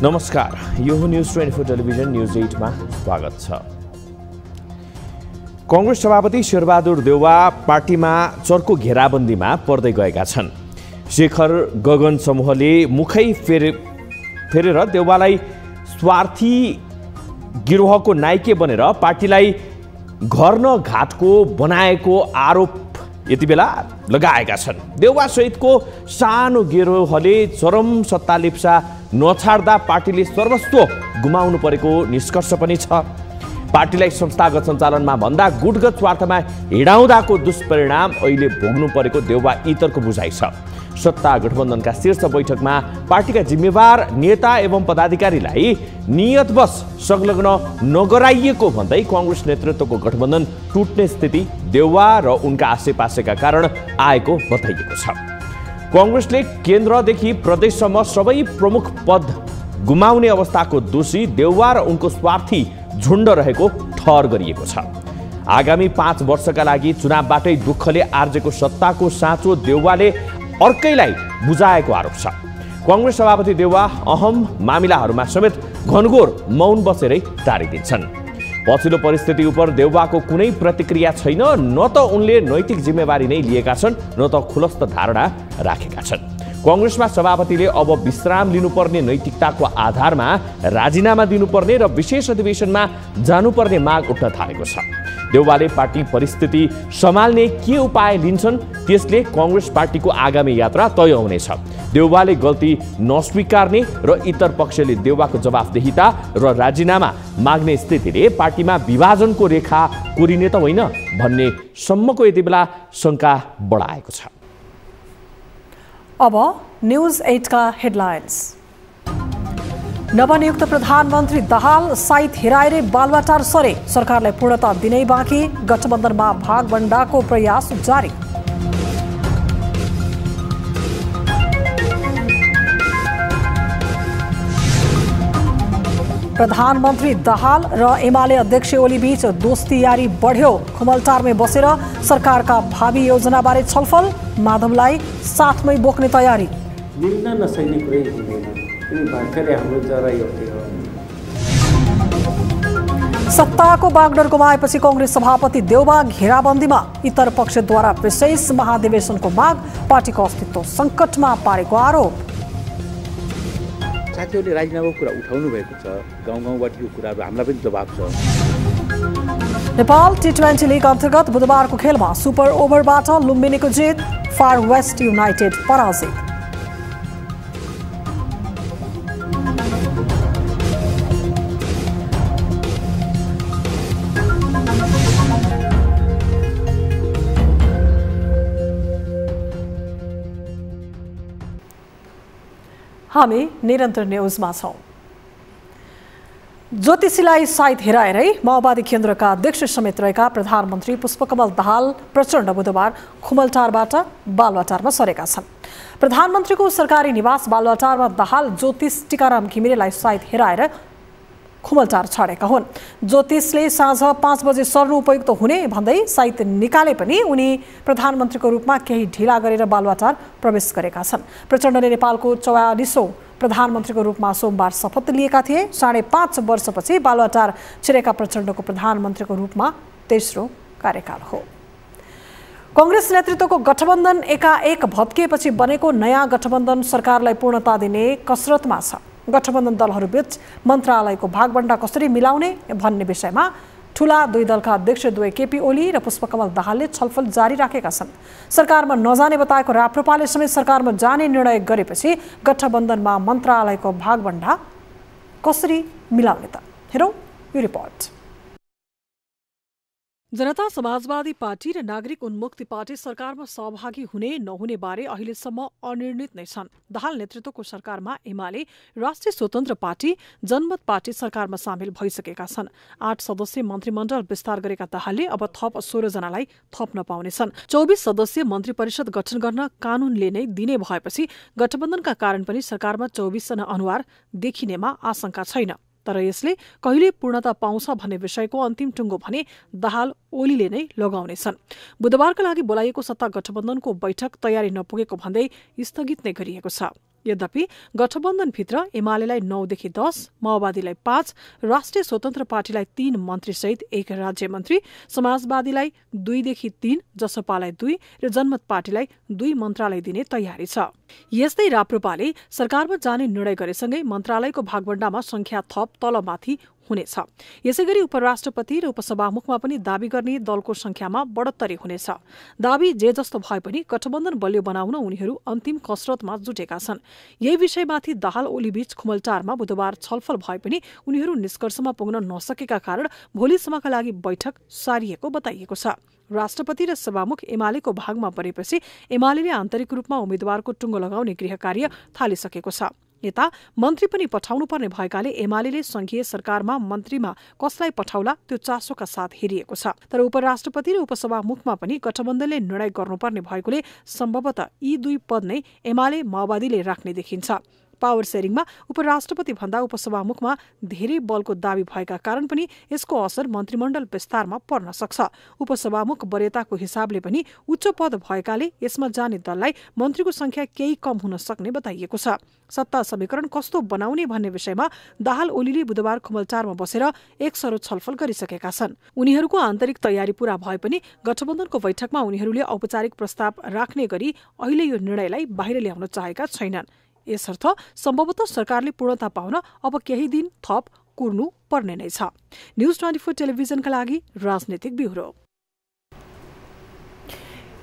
नमस्कार, यो हो न्यूज 24 टेलिभिजन न्यूज 8 मा स्वागत छ। कांग्रेस सभापति शेरबहादुर देउवा पार्टीमा चर्को घेराबन्दीमा पर्दै गएका छन्। शेखर गगन समूहले मुखै फेरेर देउवालाई स्वार्थी गिरोहको नायके बनेर पार्टीलाई घर न घाटको बनाएको आरोप यति बेला लगाएका छन्। देउवा सहितको सानो गिरोहले चरम सत्तालिप्सा नछाड्दा पार्टीले सर्वस्व गुमाउनु परेको निष्कर्ष पनि छ। पार्टीलाई संस्थागत सञ्चालनमा भन्दा गुटगत स्वार्थमा हिँडाउँदाको दुष्परिणाम अहिले भोग्नु परेको देउवा इतरको बुझाइ छ। सत्ता गठबन्धनका शीर्ष बैठकमा पार्टीका जिम्मेवार नेता एवं पदाधिकारीलाई नियतवश संलग्न नगराइएको भन्दै कांग्रेस नेतृत्वको गठबन्धन टुट्ने स्थिति देउवा र उनका आसेपासेका कारण आएको बताइएको छ। कांग्रेसले केन्द्रदेखि प्रदेशसम्म सबै प्रमुख पद गुमाउने अवस्थाको दोषी देउवा र उनको स्वार्थी झुण्ड रहेको ठहर गरिएको छ। आगामी 5 वर्षका लागि चुनावबाटै दुःखले आर्जेको सत्ताको साँचो देउवाले अर्कैलाई बुझाएको आरोप छ। कांग्रेस सभापति देउवा अहम मामिलाहरूमा समेत घनघोर मौन बसेरै टारिदिन्छन्। पछिल्लो परिस्थिति उपर देउवाको कुनै प्रतिक्रिया छैन। न त उनले नैतिक जिम्मेवारी नै लिएका छन्, न त खुलस्त धारणा राखेका छन्। कांग्रेसमा सभापतिले अब विश्राम लिनुपर्ने नैतिकताको आधारमा राजीनामा दिनुपर्ने र विशेष अधिवेशनमा जानुपर्ने माग उठ्न थालेको छ। देउवाले पार्टी परिस्थिति सम्हाल्ने के उपाय लिन्छन् त्यसले कांग्रेस पार्टीको आगामी यात्रा तय हुनेछ। देउवाले गल्ती नस्वीकार्ने र इतर पक्षले देउवाको जवाफदेहिता र राजीनामा माग्ने स्थितिले पार्टीमा विभाजनको रेखा कोरिने त होइन भन्ने सम्मको यति बेला शंका बढाएको छ। अब न्यूज 8 का हेडलाइन्स। नवनियुक्त प्रधानमन्त्री दाहाल साइत हेराएर बालुवाटार सरे, सरकारलाई पूर्णता दिनै बाँकी, गठबन्धनमा भागभण्डाको प्रयास जारी। प्रधानमन्त्री दाहाल र एमाले अध्यक्ष ओली बीच दोस्ती यारी बढ्यो। खुमलटारमै बसेर सरकारका भावी योजनाबारे छलफल, माधवलाई साथमै बोक्ने तयारी। मिल्न नसक्ने कुरै हुँदैन, किन भर्खरै हाम्रो जराई उठ्यो। सत्ताको बागडोर गुमाएपछि कांग्रेस सभापति देउवा घेराबन्दीमा, इतर पक्षद्वारा विशेष महाधिवेशनको माग, पार्टीको अस्तित्व सङ्कटमा पारेको आरोप। साथीहरूले राजीनामाको कुरा उठाउनु भएको छ, गाउँ-गाउँबाट यो कुराहरू हामीलाई पनि दबाब छ। नेपाल T20 लिग अन्तर्गत बुधबारको खेलमा सुपर ओभरबाट लुम्बिनीको जित, फार वेस्ट युनाइटेड पराजित। हामी निरन्तर न्यूजमा छौं। ज्योतिषीलाई साइत हेराएरै माओवादी केन्द्रका अध्यक्ष समेत रहेका प्रधानमन्त्री पुष्पकमल दाहाल प्रचण्ड बुधबार खुमलटारबाट बालुवाटारमा सरेका छन्। प्रधानमन्त्रीको सरकारी निवास बालुवाटारमा दाहाल ज्योतिष टीकाराम घिमिरेलाई साइत हेराएर खुमलटार छाडेका हुन्। ज्योतिषले साँझ 5 बजे सर्नु उपयुक्त हुने भन्दै साइत निकाले पनि उनी प्रधानमन्त्रीको रूपमा केही ढिला गरेर बालुवाटार प्रवेश गरेका छन्। प्रचण्डले नेपालको 44औं प्रधानमन्त्रीको रूपमा सोमबार शपथ लिएका थिए। 5.5 वर्षपछि बालुवाटार छिरेका प्रचण्डको प्रधानमन्त्रीको रूपमा तेस्रो कार्यकाल हो। कांग्रेस नेतृत्वको गठबन्धन एकाएक भत्किएपछि बनेको नयाँ गठबन्धन सरकारलाई पूर्णता दिने कसरतमा छ। गठबन्धन दलहरूबीच मन्त्रालयको भागभण्डा कसरी मिलाउने भन्ने विषयमा ठूला दुई दलका अध्यक्ष द्वय केपी ओली र पुष्पकमल दाहालले छलफल जारी राखेका छन्। सरकारमा नजाने बताएको राप्रपाले समेत सरकारमा जाने निर्णय गरेपछि गठबन्धनमा मन्त्रालयको भागभण्डा कसरी मिलाउने त? हेरौँ यो रिपोर्ट। जनता समाजवादी पार्टी र नागरिक उन्मुक्ति पार्टी सरकारमा सहभागी हुने नहुने बारे अहिलेसम्म अनिर्णित नै छन्। दाहाल नेतृत्वको सरकारमा एमाले, राष्ट्रिय स्वतन्त्र पार्टी, जनमत पार्टी सरकारमा सामेल भइसकेका छन्। 8 सदस्यीय मन्त्रीमण्डल विस्तार गरेका दाहालले अब थप 16 जनालाई थप्न पाउनेछन्। 24 सदस्यीय मन्त्री परिषद गठन गर्न कानूनले नै दिने भएपछि गठबन्धनका कारण पनि सरकारमा 24 जना अनुहार देखिनेमा आशंका छैन। तर यसले कहिले पूर्णता पाउँछ भन्ने विषयको अन्तिम टुङ्गो भने दाहाल ओलीले नै लगाउनेछन्। बुधबारका लागि बोलाइएको सत्ता गठबन्धनको बैठक तयारी नपुगेको भन्दै स्थगित नै गरिएको छ। यद्यपि गठबन्धनभित्र एमालेलाई 9 देखि 10, माओवादीलाई 5, राष्ट्रिय स्वतन्त्र पार्टीलाई 3 मन्त्रीसहित 1 राज्य मन्त्री, समाजवादीलाई 2 देखि 3, जसपालाई 2 र जनमत पार्टीलाई 2 मन्त्रालय दिने तयारी छ। यस्तै राप्रपाले सरकारमा जाने निर्णय गरेसँगै मन्त्रालयको भागवण्डामा संख्या थप तलमाथि हुनेछ। यसैगरी उपराष्ट्रपति र उपसभामुखमा पनि दावी गर्ने दलको संख्यामा बढोत्तरी हुनेछ। दावी जे जस्तो भए पनि गठबन्धन बलियो बनाउन उनीहरू अन्तिम कसरतमा जुटेका छन्। यही विषयमाथि दाहाल ओली बीच खुमलटारमा बुधबार छलफल भए पनि उनीहरू निष्कर्षमा पुग्न नसकेका कारण भोलिसम्मका लागि बैठक सारिएको बताइएको छ। राष्ट्रपति र सभामुख एमालेको भागमा परेपछि एमाले आन्तरिक रूपमा उम्मेद्वारको टुङ्गो लगाउने गृह कार्य थालिसकेको छ। यता मन्त्री पनि पठाउनु पर्ने भएकाले एमाले संघीय सरकारमा मन्त्रीमा कसलाई पठाउला त्यो चासोका साथ हेरिएको छ। तर उपराष्ट्रपति र उपसभामुखमा पनि गठबन्धनले निर्णय गर्नुपर्ने भएकोले सम्भवतः यी 2 पद नै एमाले माओवादीले राख्ने देखिन्छ। पावर सेयरिङमा उपराष्ट्रपति भन्दा उपसभामुखमा धेरै बलको दावी भएका कारण पनि यसको असर मन्त्रीमण्डल विस्तारमा पर्न सक्छ। उपसभामुख वरियताको हिसाबले पनि उच्च पद भएकाले यसमा जाने दललाई मन्त्रीको संख्या केही कम हुन सक्ने बताइएको छ। सत्ता समीकरण कस्तो बनाउने भन्ने विषयमा दाहाल ओलीले बुधबार खुमलटारमा बसेर एकसरो छलफल गरिसकेका छन्। उनीहरूको आन्तरिक तयारी पूरा भए पनि गठबन्धनको बैठकमा उनीहरूले औपचारिक प्रस्ताव राख्ने गरी अहिले यो निर्णयलाई बाहिर ल्याउन चाहेका छैनन्। यसर्थ सम्भवतः सरकारले पूर्णता पाउन अब केही दिन थप कुर्नु पर्ने नै छ। न्यूज 24 टेलिभिजनका लागि राजनीतिक ब्युरो।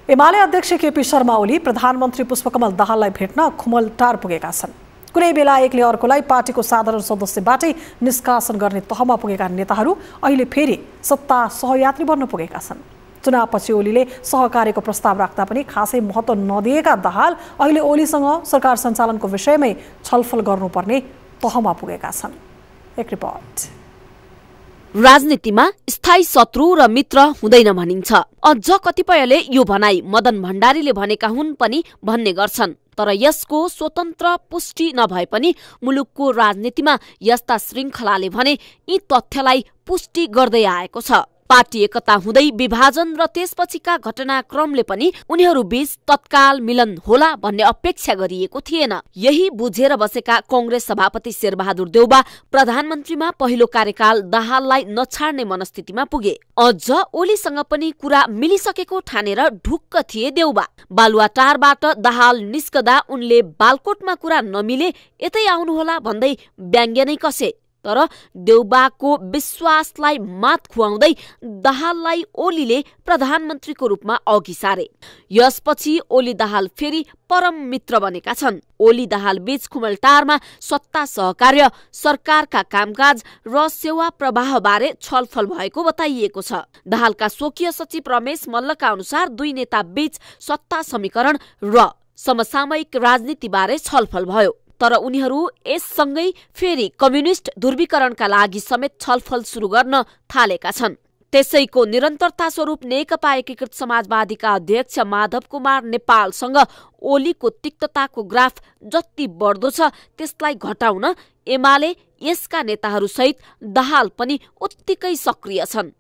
एमाले अध्यक्ष केपी शर्मा ओली प्रधानमन्त्री पुष्पकमल दाहाललाई भेट्न खुमलटार पुगेका छन्। कुनै बेला एकले अर्कोलाई पार्टीको साधारण सदस्यबाटै निष्कासन गर्ने तहमा पुगेका नेताहरू अहिले फेरि सत्ता सहयात्री बन्न पुगेका छन्। चुनावपछि ओलीले सहकार्यको प्रस्ताव राख्दा पनि खासै महत्त्व नदिएका दाहाल अहिले ओलीसँग सरकार सञ्चालनको विषयमै छलफल गर्नुपर्ने तहमा पुगेका छन्। एक रिपोर्ट। राजनीतिमा स्थायी शत्रु र मित्र हुँदैन भनिन्छ। अझ कतिपयले यो भनाई मदन भण्डारीले भनेका हुन् पनि भन्ने गर्छन्। तर यसको स्वतन्त्र पुष्टि नभए पनि मुलुकको राजनीतिमा यस्ता श्रृङ्खलाले भने यी तथ्यलाई पुष्टि गर्दै आएको छ। पार्टी एकता हुँदै विभाजन र त्यसपछिका घटनाक्रमले पनि उनीहरू बीच तत्काल मिलन होला भन्ने अपेक्षा गरिएको थिएन। यही बुझेर बसेका कांग्रेस सभापति शेरबहादुर देउबा प्रधानमन्त्रीमा पहिलो कार्यकाल दाहाललाई नछाड्ने मनस्थितिमा पुगे। अझ ओलीसँग पनि कुरा मिलिसकेको ठानेर ढुक्क थिए देउबा। बालुवाटारबाट दाहाल निस्कदा उनले बालकोटमा कुरा नमिले यतै आउनुहोला भन्दै व्यङ्ग्य नै कसे। तर देउबाको विश्वासलाई मात खुवाउँदै दाहाललाई ओलीले प्रधानमन्त्रीको रूपमा अघि सारे। यसपछि ओली दाहाल फेरि परम मित्र बनेका छन्। ओली दाहाल बीच खुमलटारमा सत्ता सहकार्य, सरकारका कामकाज र सेवा प्रवाह बारे छलफल भएको बताइएको छ। दाहालका स्वकीय सचिव रमेश मल्लका अनुसार दुई नेता बीच सत्ता समीकरण र समसामयिक राजनीति बारे छलफल भयो। तर उनीहरू यससँगै फेरि कम्युनिस्ट ध्रुवीकरणका लागि समेत छलफल सुरु गर्न थालेका छन्। त्यसैको निरन्तरता स्वरूप नेकपा एकीकृत समाजवादीका अध्यक्ष माधव कुमार नेपालसँग ओलीको तिक्तताको ग्राफ जति बढ्दो छ त्यसलाई घटाउन एमाले यसका नेताहरूसहित दाहाल पनि उत्तिकै सक्रिय छन्।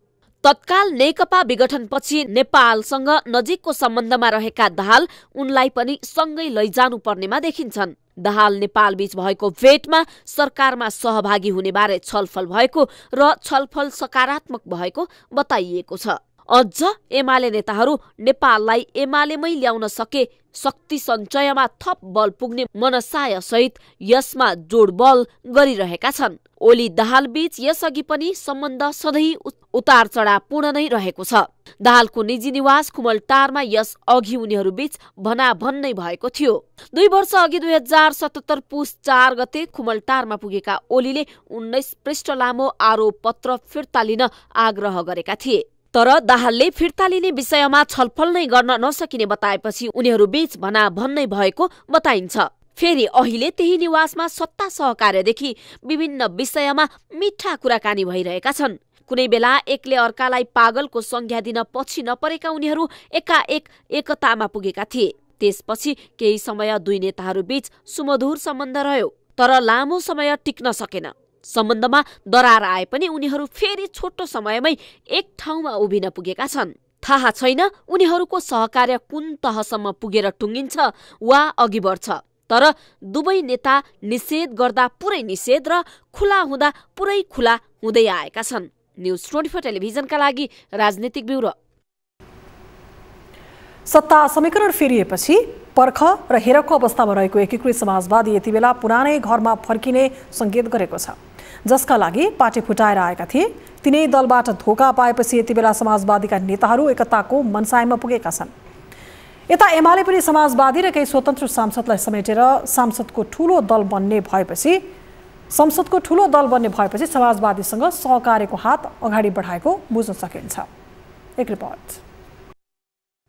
तत्काल नेकपा विघटनपछि नेपालसँग नजिकको सम्बन्धमा रहेका दाहाल उनलाई पनि सँगै लैजानु पर्नेमा देखिन्छन्। दाहाल नेपाल बीच भएको भेटमा सरकारमा सहभागी हुने बारे छलफल भएको र छलफल सकारात्मक भएको बताइएको छ। अझ एमाले नेताहरू नेपाललाई एमालेमै ल्याउन सके शक्ति सञ्चयमा थप बल पुग्ने मनसाय सहित यसमा जोडबल गरिरहेका छन्। ओली दाहाल बीच यसअघि पनि सम्बन्ध सधैँ उतार चढावपूर्ण नै रहेको छ। दाहालको निजी निवास खुमलटारमा यस अघि उनीहरू बीच भनाभन नै भएको थियो। 2 वर्ष अघि 2077 पुस 4 गते खुमलटारमा पुगेका ओलीले 19 पृष्ठ लामो आरोप पत्र फिर्ता लिन आग्रह गरेका थिए। तर दाहालले फिर्ता लिने विषयमा छलफल नै गर्न नसकिने बताएपछि उनीहरू बीच भनाभन्नै भएको बताइन्छ। फेरि अहिले त्यही निवासमा सत्ता सहकार्यदेखि विभिन्न विषयमा मिठा कुराकानी भइरहेका छन्। कुनै बेला एकले अर्कालाई पागलको संज्ञा दिन पछि नपरेका उनीहरू एकाएक एकतामा पुगेका थिए। त्यसपछि केही समय दुई नेताहरू बीच सुमधुर सम्बन्ध रह्यो, तर लामो समय टिक्न सकेन। सम्बन्धमा दरार आए पनि उनीहरू फेरि छोटो समयमै एक ठाउँमा उभिन पुगेका छन्। थाहा छैन उनीहरूको सहकार्य कुन तहसम्म पुगेर टुङ्गिन्छ वा अघि बढ्छ, तर दुवै नेता निषेध गर्दा पुरै निषेध र खुला हुँदा पुरै खुला हुँदै आएका छन्। न्युज 24 टेलिभिजनका लागि राजनीतिक ब्युरो। सत्ता समीकरण फेरिएपछि पर्ख र हेरको अवस्थामा रहेको एकीकृत समाजवादी यति बेला पुरानै घरमा फर्किने संकेत गरेको छ, जसका लागि पार्टी फुटाएर आएका थिए। तिनै दलबाट धोका पाएपछि यति बेला समाजवादीका नेताहरू एकताको मनसायमा पुगेका छन्। यता एमाले पनि समाजवादी र केही स्वतन्त्र सांसदलाई समेटेर संसदको ठूलो दल बन्ने भएपछि समाजवादीसँग सहकार्यको हात अगाडि बढाएको बुझ्न सकिन्छ। एक रिपोर्ट।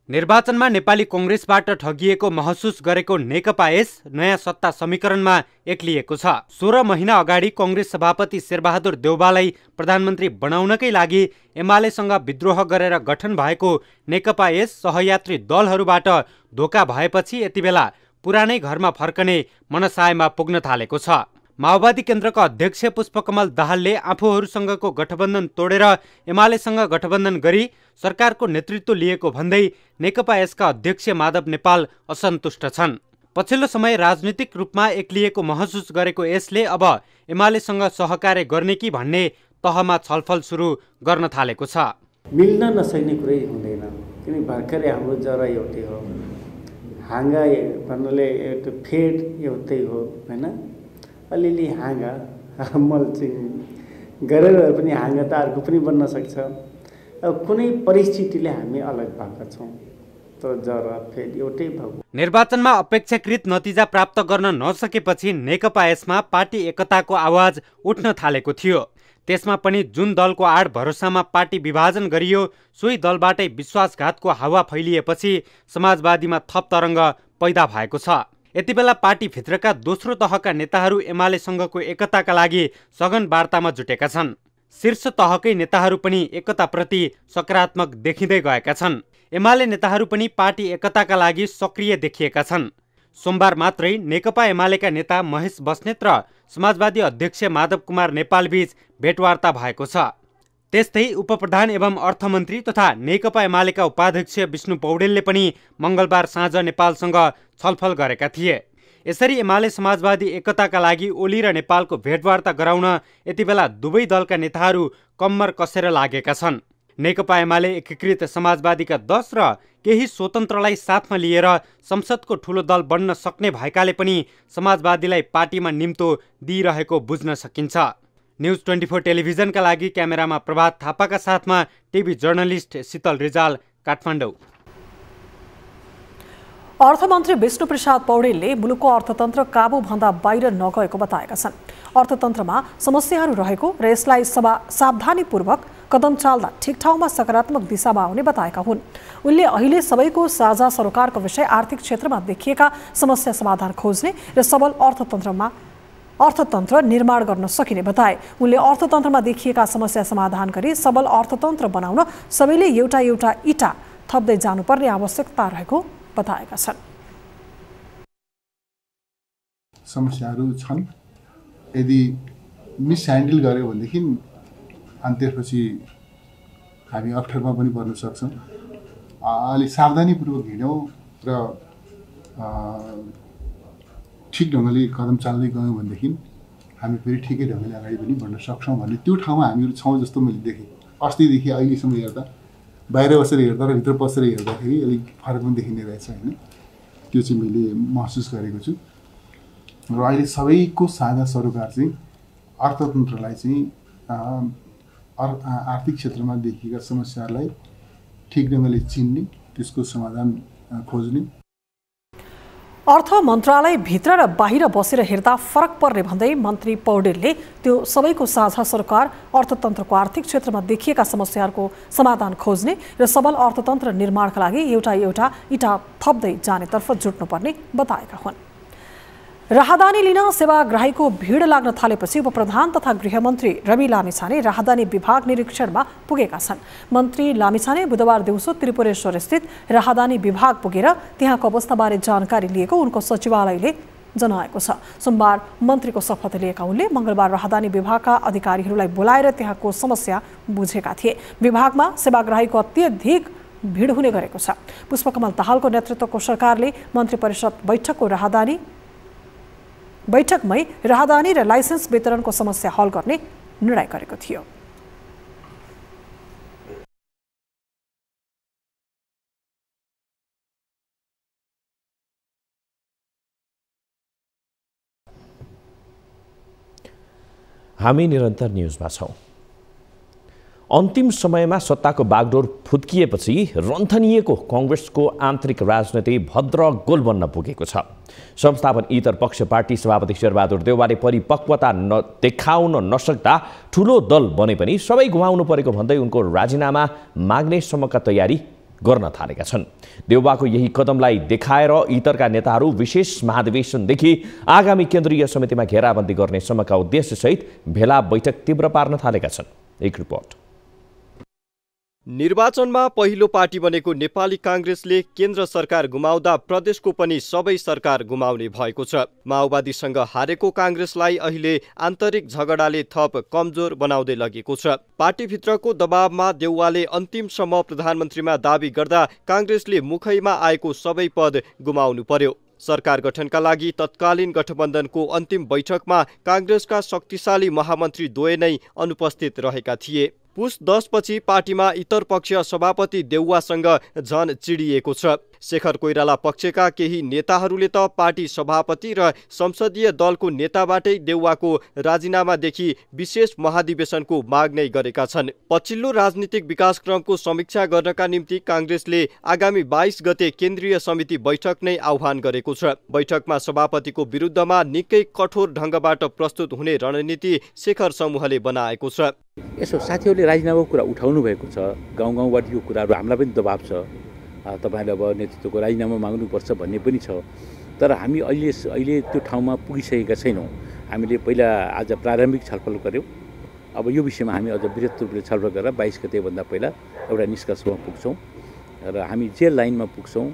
निर्वाचनमा नेपाली कांग्रेसबाट ठगिएको महसुस गरेको नेकपा एस नयाँ सत्ता समीकरणमा एक्लिएको छ। 16 महिना अगाडि कांग्रेस सभापति शेरबहादुर देउवालाई प्रधानमन्त्री बनाउनकै लागि एमालेसँग विद्रोह गरेर गठन भएको नेकपा एस सहयात्री दलहरूबाट धोका भएपछि यति बेला पुरानै घरमा फर्कने मनसायमा पुग्न थालेको छ। माओवादी केन्द्रका अध्यक्ष पुष्पकमल दाहालले आफूहरूसँगको गठबन्धन तोडेर एमालेसँग गठबन्धन गरी सरकारको नेतृत्व लिएको भन्दै नेकपा एसका अध्यक्ष माधव नेपाल असन्तुष्ट छन्। पछिल्लो समय राजनीतिक रूपमा एक्लिएको महसुस गरेको यसले अब एमालेसँग सहकार्य गर्ने कि भन्ने तहमा छलफल सुरु गर्न थालेको छ। मिल्न नसक्ने कुरै हुँदैन, किन भर्खरै हाम्रो जरा एउटै हो, हाँगा भन्नाले एउटा फेड एउटै हो हैन। अलिअलि हाँगा मल्चिङ गरेर पनि हाँगा त अर्को पनि बन्न सक्छ। अब कुनै परिस्थितिले हामी अलग भएका छौँ, तर जरा फेड एउटै भएको। निर्वाचनमा अपेक्षाकृत नतिजा प्राप्त गर्न नसकेपछि नेकपा एसमा पार्टी एकताको आवाज उठ्न थालेको थियो। त्यसमा पनि जुन दलको आड भरोसामा पार्टी विभाजन गरियो सोही दलबाटै विश्वासघातको हावा फैलिएपछि समाजवादीमा थप तरङ्ग पैदा भएको छ। यति बेला पार्टीभित्रका दोस्रो तहका नेताहरू एमालेसँगको एकताका लागि सघन वार्तामा जुटेका छन्। शीर्ष तहकै नेताहरू पनि एकताप्रति सकारात्मक देखिँदै गएका छन्। एमाले नेताहरू पनि पार्टी एकताका लागि सक्रिय देखिएका छन्। सोमबार मात्रै नेकपा एमालेका नेता महेश बस्नेत र समाजवादी अध्यक्ष माधव कुमार नेपाल बीच भेटवार्ता भएको छ। त्यस्तै उपप्रधान एवं अर्थमन्त्री तथा नेकपा एमालेका उपाध्यक्ष विष्णु पौडेलले पनि मंगलबार साँझ नेपालसँग छलफल गरेका थिए। यसरी एमाले समाजवादी एकताका लागि ओली र नेपालको भेटवार्ता गराउन यति बेला दुवै दलका नेताहरू कम्मर कसेर लागेका छन्। नेकपा एमाले एकीकृत समाजवादीका 10 र केही स्वतन्त्रलाई साथमा लिएर संसदको ठूलो दल बन्न सक्ने भएकाले पनि समाजवादीलाई पार्टीमा निम्तो दिइरहेको बुझ्न सकिन्छ। न्युज 24 टेलिभिजनका लागि क्यामेरामा प्रभात थापाका साथमा टिभी जर्नलिस्ट शीतल रिजाल, काठमाडौँ। अर्थमन्त्री विष्णु प्रसाद पौडेलले मुलुकको अर्थतन्त्र काबुभन्दा बाहिर नगएको बताएका छन्। अर्थतन्त्रमा समस्याहरू रहेको र यसलाई सावधानीपूर्वक कदम चाल्दा ठिक ठाउँमा सकारात्मक दिशामा आउने बताएका हुन्। उनले अहिले सबैको साझा सरोकारको विषय आर्थिक क्षेत्रमा देखिएका समस्या समाधान खोज्ने र सबल अर्थतन्त्र निर्माण गर्न सकिने बताए। उनले अर्थतन्त्रमा देखिएका समस्या समाधान गरी सबल अर्थतन्त्र बनाउन सबैले एउटा एउटा इटा थप्दै जानुपर्ने आवश्यकता रहेको बताएका छन्। समस्याहरू छन्, यदि मिसह्यान्डल गर्यो भनेदेखि अनि त्यसपछि हामी अप्ठ्यारोमा पनि पर्न सक्छौँ। अलि सावधानीपूर्वक हिँड्यौँ र ठिक ढङ्गले कदम चाल्दै गयौँ भनेदेखि हामी फेरि ठिकै ढङ्गले अगाडि पनि बढ्न सक्छौँ भन्ने त्यो ठाउँमा हामीहरू छौँ जस्तो मैले देखेँ। अस्तिदेखि अहिलेसम्म हेर्दा बाहिर बसेर हेर्दा र भित्र बसेर हेर्दाखेरि अलिक फरक पनि देखिने रहेछ होइन। त्यो चाहिँ मैले महसुस गरेको छु। र अहिले सबैको साझा सरोकार चाहिँ अर्थतन्त्रलाई चाहिँ आर्थिक क्षेत्रमा देखिएका समस्याहरूलाई ठिक ढङ्गले चिन्ने, त्यसको समाधान खोज्ने। अर्थ मन्त्रालय भित्र र बाहिर बसेर हेर्दा फरक पर्ने भन्दै मन्त्री पौडेलले त्यो सबैको साझा सरकार अर्थतन्त्रको आर्थिक क्षेत्रमा देखिएका समस्याहरूको समाधान खोज्ने र सबल अर्थतन्त्र निर्माणका लागि एउटा इटा थप्दै जानेतर्फ जुट्नुपर्ने बताएका हुन्। राहदानी लिन सेवाग्राहीको भिड लाग्न थालेपछि उपप्रधान तथा गृहमन्त्री रवि लामिछाने राहदानी विभाग निरीक्षणमा पुगेका छन्। मन्त्री लामिछाने बुधबार दिउँसो त्रिपुरेश्वर स्थित राहदानी विभाग पुगेर त्यहाँको अवस्थाबारे जानकारी लिएको उनको सचिवालयले जनाएको छ। सोमबार मन्त्रीको शपथ लिएका उनले मंगलबार राहदानी विभागका अधिकारीहरूलाई बोलाएर त्यहाँको समस्या बुझेका थिए। विभागमा सेवाग्राहीको अत्यधिक भिड हुने गरेको छ। पुष्पकमल दाहालको नेतृत्वको सरकारले मन्त्री परिषद बैठकमै राहदानी र लाइसेन्स वितरणको समस्या हल गर्ने निर्णय गरेको थियो। हामी निरन्तर न्युजमा छौं। अन्तिम समयमा सत्ताको बागडोर फुत्किएपछि रन्थनिएको कांग्रेसको आन्तरिक राजनीति भद्र गोल बन्न पुगेको छ। संस्थापन इतर पक्ष पार्टी सभापति शेरबहादुर देउवाले परिपक्वता देखाउन नसक्दा ठूलो दल बने पनि सबै गुमाउनु परेको भन्दै उनको राजीनामा माग्ने सम्मका तयारी गर्न थालेका छन्। देउवाको यही कदमलाई देखाएर इतरका नेताहरू विशेष महाधिवेशनदेखि आगामी केन्द्रीय समितिमा घेराबन्दी गर्ने सम्मका उद्देश्यसहित भेला बैठक तीव्र पार्न थालेका छन्। एक रिपोर्ट। निर्वाचनमा पहिलो पार्टी बनेको नेपाली कांग्रेसले केन्द्र सरकार गुमाउँदा प्रदेशको पनि सबै सरकार गुमाउने भएको छ। माओवादीसँग हारेको कांग्रेसलाई अहिले आन्तरिक झगडाले थप कमजोर बनाउँदै लगेको छ। पार्टीभित्रको दबावमा देउवाले अन्तिमसम्म प्रधानमन्त्रीमा दाबी गर्दा कांग्रेसले मुखैमा आएको सबै पद गुमाउनु पर्यो। सरकार गठनका लागि तत्कालीन गठबन्धनको अन्तिम बैठकमा कांग्रेसका शक्तिशाली महामन्त्री द्वय नै अनुपस्थित रहेका थिए। पुस 10 पछि पार्टीमा इतर पक्ष सभापति देउवासँग झन चिडिएको छ। शेखर कोइराला पक्षका केही नेताहरूले त पार्टी सभापति र संसदीय दलको नेताबाटै देउवाको राजीनामादेखि विशेष महाधिवेशनको माग नै गरेका छन्। पछिल्लो राजनीतिक विकासक्रमको समीक्षा गर्नका निम्ति कांग्रेसले आगामी 22 गते केन्द्रीय समिति बैठक नै आह्वान गरेको छ। बैठकमा सभापतिको विरुद्धमा निकै कठोर ढंगबाट प्रस्तुत हुने रणनीति शेखर समूहले बनाएको छ। यसो साथीहरूले राजीनामाको कुरा उठाउनु भएको छ। गाउँ गाउँबाट यो कुराहरू हामीलाई पनि दबाब छ। तपाईले अब नेतृत्वको राजीनामा माग्नुपर्छ भन्ने पनि छ। तर हामी अहिले त्यो ठाउँमा पुगिसकेका छैनौँ। हामीले पहिला आज प्रारम्भिक छलफल गर्यौँ। अब यो विषयमा हामी अझ विस्तृत रूपले छलफल गरेर 22 गतेभन्दा पहिला एउटा निष्कर्षमा पुग्छौँ र हामी जे लाइनमा पुग्छौँ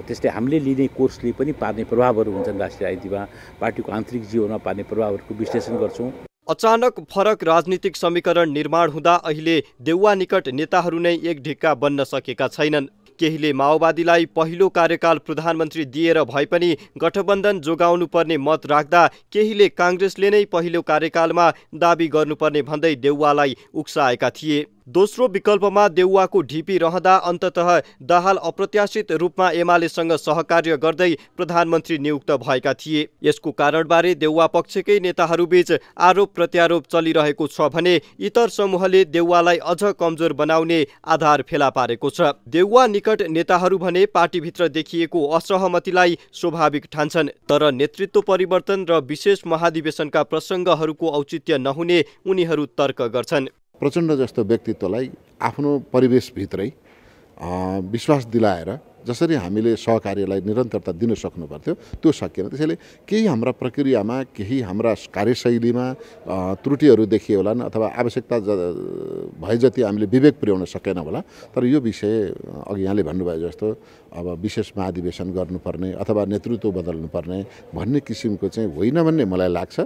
त्यस्तै हामीले लिने कोर्सले पनि पार्ने प्रभावहरू हुन्छन् राष्ट्रिय राजनीतिमा, पार्टीको आन्तरिक जीवनमा पार्ने प्रभावहरूको विश्लेषण गर्छौँ। अचानक फरक राजनीतिक समीकरण निर्माण हुँदा अहिले देउवा निकट नेताहरू नै एक ढिक्का बन्न सकेका छैनन्। केहीले माओवादीलाई पहिलो कार्यकाल प्रधानमन्त्री दिएर भए पनि गठबन्धन जोगाउनु पर्ने मत राख्दा केहीले कांग्रेसले नै पहिलो कार्यकालमा दाबी गर्नुपर्ने भन्दै देउवालाई उक्साएका थिए। दोस्रो विकल्पमा देउवाको ढिपी रहँदा अन्ततः दाहाल अप्रत्याशित रूपमा एमालेसँग सहकार्य गर्दै प्रधानमन्त्री नियुक्त भएका थिए। यसको कारणबारे देउवा पक्षकै नेताहरूबीच आरोप प्रत्यारोप चलिरहेको छ भने इतर समूहले देउवालाई अझ कमजोर बनाउने आधार फेला पारेको छ। देउवा निकट नेताहरू भने पार्टीभित्र देखिएको असहमतिलाई स्वाभाविक ठान्छन्, तर नेतृत्व परिवर्तन र विशेष महाधिवेशनका प्रसङ्गहरूको औचित्य नहुने उनीहरू तर्क गर्छन्। प्रचण्ड जस्तो व्यक्तित्वलाई आफ्नो परिवेशभित्रै विश्वास दिलाएर जसरी हामीले सहकार्यलाई निरन्तरता दिन सक्नु पर्थ्यो त्यो सकिएन। त्यसैले केही हाम्रा प्रक्रियामा केही हाम्रा कार्यशैलीमा त्रुटिहरू देखिए होलान् अथवा आवश्यकता भए जति हामीले विवेक पुर्याउन सकेन होला। तर यो विषय अघि यहाँले भन्नुभयो जस्तो अब विशेष महाधिवेशन गर्नुपर्ने अथवा नेतृत्व बदल्नुपर्ने भन्ने किसिमको चाहिँ होइन भन्ने मलाई लाग्छ।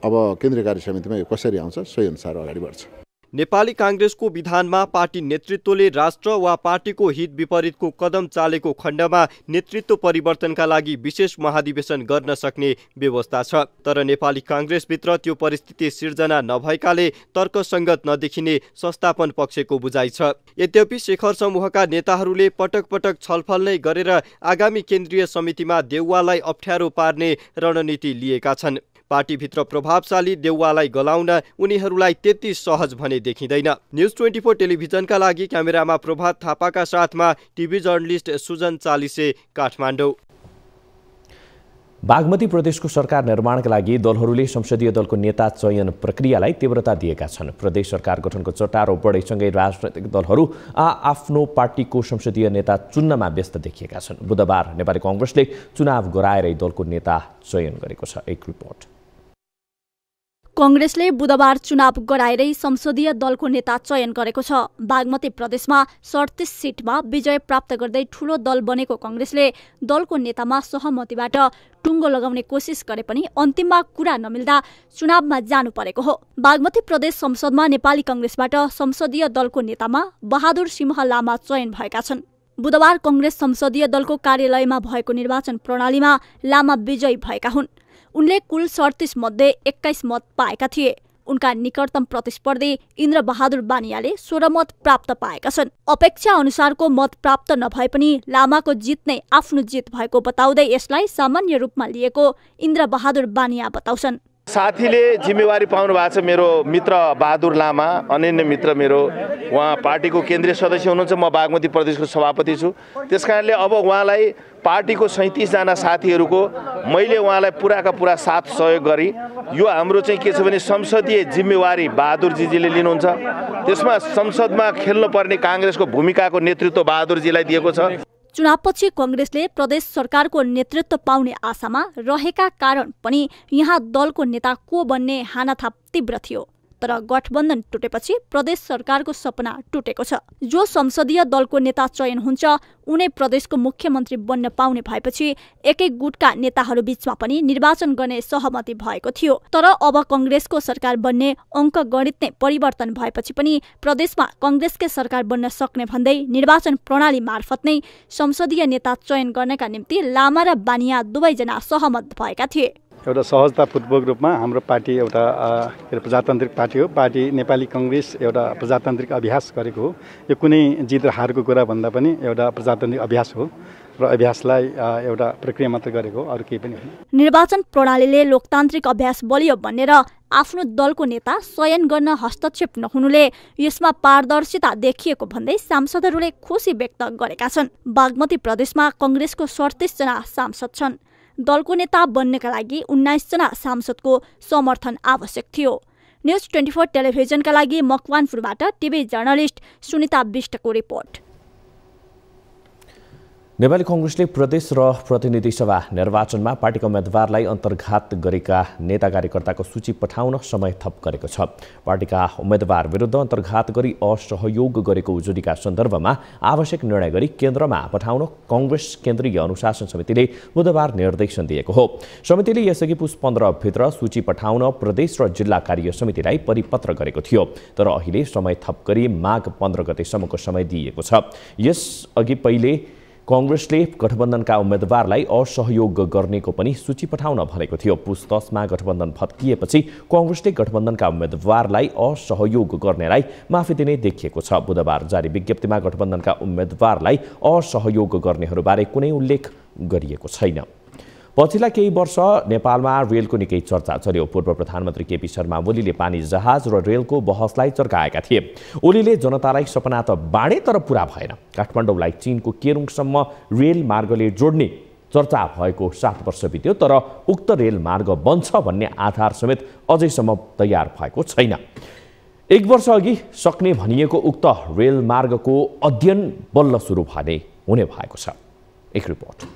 अब केन्द्रीय कार्य समितिमा यो कसरी आउँछ सोही अनुसार अगाडि बढ्छ। नेपाली कांग्रेसको विधानमा पार्टी नेतृत्वले राष्ट्र वा पार्टीको हित विपरीतको कदम चालेको खण्डमा नेतृत्व परिवर्तनका लागि विशेष महाधिवेशन गर्न सक्ने व्यवस्था छ। तर नेपाली कांग्रेसभित्र त्यो परिस्थिति सिर्जना नभएकाले तर्कसङ्गत नदेखिने संस्थापन पक्षको बुझाइ छ। यद्यपि शेखर समूहका नेताहरूले पटक पटक छलफल नै गरेर आगामी केन्द्रीय समितिमा देउवालाई अप्ठ्यारो पार्ने रणनीति लिएका छन्। पार्टीभित्र प्रभावशाली देउवालाई गलाउन उनीहरूलाई त्यति सहज भने देखिँदैन। न्युज 24 टेलिभिजनका लागि क्यामेरामा प्रभात थापाका साथमा टिभी जर्नलिस्ट सुजन चालिसे, काठमाडौँ। बागमती प्रदेशको सरकार निर्माणका लागि दलहरूले संसदीय दलको नेता चयन प्रक्रियालाई तीव्रता दिएका छन्। प्रदेश सरकार गठनको चटारो बढेसँगै राजनैतिक दलहरू आफ्नो पार्टीको संसदीय नेता चुन्नमा व्यस्त देखिएका छन्। बुधबार नेपाली कांग्रेसले चुनाव गराएरै दलको नेता चयन गरेको छ। एक रिपोर्ट। कांग्रेसले बुधबार चुनाव गराएरै संसदीय दलको नेता चयन गरेको छ। बागमती प्रदेशमा 37 सिटमा विजय प्राप्त गर्दै ठूलो दल बनेको कांग्रेसले दलको नेतामा सहमतिबाट टुङ्गो लगाउने कोसिस गरे पनि अन्तिममा कुरा नमिल्दा चुनावमा जानु परेको हो। बागमती प्रदेश संसदमा नेपाली कांग्रेसबाट संसदीय दलको नेतामा बहादुर सिंह लामा चयन भएका छन्। बुधबार कांग्रेस संसदीय दलको कार्यालयमा भएको निर्वाचन प्रणालीमा लामा विजयी भएका हुन्। उनले कुल 37 मध्ये 21 मत पाएका थिए। उनका निकटतम प्रतिस्पर्धी इन्द्र बहादुर बानियाले 16 मत प्राप्त पाएका छन्। अपेक्षा अनुसारको मत प्राप्त नभए पनि लामाको जित नै आफ्नो जित भएको बताउँदै यसलाई सामान्य रूपमा लिएको इन्द्र बहादुर बानिया बताउँछन्। साथीले जिम्मेवारी पाउनु भएको छ। मेरो मित्र बहादुर लामा अनन्य मित्र मेरो, उहाँ पार्टीको केन्द्रीय सदस्य हुनुहुन्छ। म बागमती प्रदेशको सभापति छु। त्यसकारणले अब उहाँलाई पार्टीको 37 जना साथीहरूको मैले उहाँलाई पुराका पुरा साथ सहयोग गरी यो हाम्रो चाहिँ के छ भने संसदीय जिम्मेवारी बहादुरजीले लिनुहुन्छ। त्यसमा संसदमा खेल्नुपर्ने कांग्रेसको भूमिकाको नेतृत्व बहादुरजीलाई दिएको छ। चुनावपछि कांग्रेसले प्रदेश सरकारको नेतृत्व पाउने आशामा रहेका कारण पनि यहाँ दलको नेता को बन्ने हानाथाप तीव्र थियो। तर गठबन्धन टुटेपछि प्रदेश सरकारको सपना टुटेको छ। जो संसदीय दलको नेता चयन हुन्छ उनी प्रदेशको मुख्यमन्त्री बन्न पाउने भएपछि एकै गुटका नेताहरू बीचमा पनि निर्वाचन गर्ने सहमति भएको थियो। तर अब कांग्रेसको सरकार बन्ने अङ्कगणित नै परिवर्तन भएपछि पनि प्रदेशमा कांग्रेसकै सरकार बन्न सक्ने भन्दै निर्वाचन प्रणाली मार्फत नै संसदीय नेता चयन गर्नका निम्ति लामा र बानिया दुवैजना सहमत भएका थिए। एउटा सहजतापूर्वक रूपमा हाम्रो पार्टी एउटा प्रजातान्त्रिक पार्टी हो। पार्टी नेपाली कांग्रेस एउटा प्रजातान्त्रिक अभ्यास गरेको हो। यो कुनै जित र हारको कुरा भन्दा पनि एउटा प्रजातान्त्रिक अभ्यास हो र अभ्यासलाई एउटा प्रक्रिया मात्र गरेको, अरू केही पनि होइन। निर्वाचन प्रणालीले लोकतान्त्रिक अभ्यास बलियो भनेर आफ्नो दलको नेता चयन गर्न हस्तक्षेप नहुनुले यसमा पारदर्शिता देखिएको भन्दै सांसदहरूले खुसी व्यक्त गरेका छन्। बागमती प्रदेशमा कांग्रेसको 37 जना सांसद छन्। दलको नेता बन्नका लागि 19 जना सांसदको समर्थन आवश्यक थियो। न्यूज 24 टेलिभिजनका लागि मकवानपुरबाट टिभी जर्नलिस्ट सुनिता बिष्टको रिपोर्ट। नेपाली कांग्रेसले प्रदेश र प्रतिनिधि सभा निर्वाचनमा पार्टीका उम्मेदवारलाई अन्तर्घात गरेका नेता कार्यकर्ताको सूची पठाउन समय थप गरेको छ। पार्टीका उम्मेदवार विरुद्ध अन्तर्घात गरी असहयोग गरेको उजुरीका सन्दर्भमा आवश्यक निर्णय गरी केन्द्रमा पठाउन कांग्रेस केन्द्रीय अनुशासन समितिले बुधबार निर्देशन दिएको हो। समितिले यसअघि पुस 15 भित्र सूची पठाउन प्रदेश र जिल्ला कार्य समितिलाई परिपत्र गरेको थियो। तर अहिले समय थप गरी माघ 15 गतेसम्मको समय दिइएको छ। यसअघि पहिले कांग्रेसले गठबन्धनका उम्मेदवारलाई असहयोग गर्नेको पनि सूची पठाउन भनेको थियो। पुस 10 मा गठबन्धन भत्किएपछि कांग्रेसले गठबन्धनका उम्मेदवारलाई असहयोग गर्नेलाई माफी दिने देखिएको छ। बुधबार जारी विज्ञप्तिमा गठबन्धनका उम्मेदवारलाई असहयोग गर्नेहरूबारे कुनै उल्लेख गरिएको छैन। पछिल्ला केही वर्ष नेपालमा रेलको निकै चर्चा चल्यो। पूर्व प्रधानमन्त्री केपी शर्मा ओलीले पानी जहाज र रेलको बहसलाई चर्काएका थिए। ओलीले जनतालाई सपना त बाँडे तर पूरा भएन। काठमाडौँलाई चीनको केरुङसम्म रेल मार्गले जोड्ने चर्चा भएको 7 वर्ष बित्यो, तर उक्त रेल मार्ग बन्छ भन्ने आधार समेत अझैसम्म तयार भएको छैन। 1 वर्ष अघि सक्ने भनिएको उक्त रेल मार्गको अध्ययन बल्ल सुरु हुने भएको छ। एक रिपोर्ट।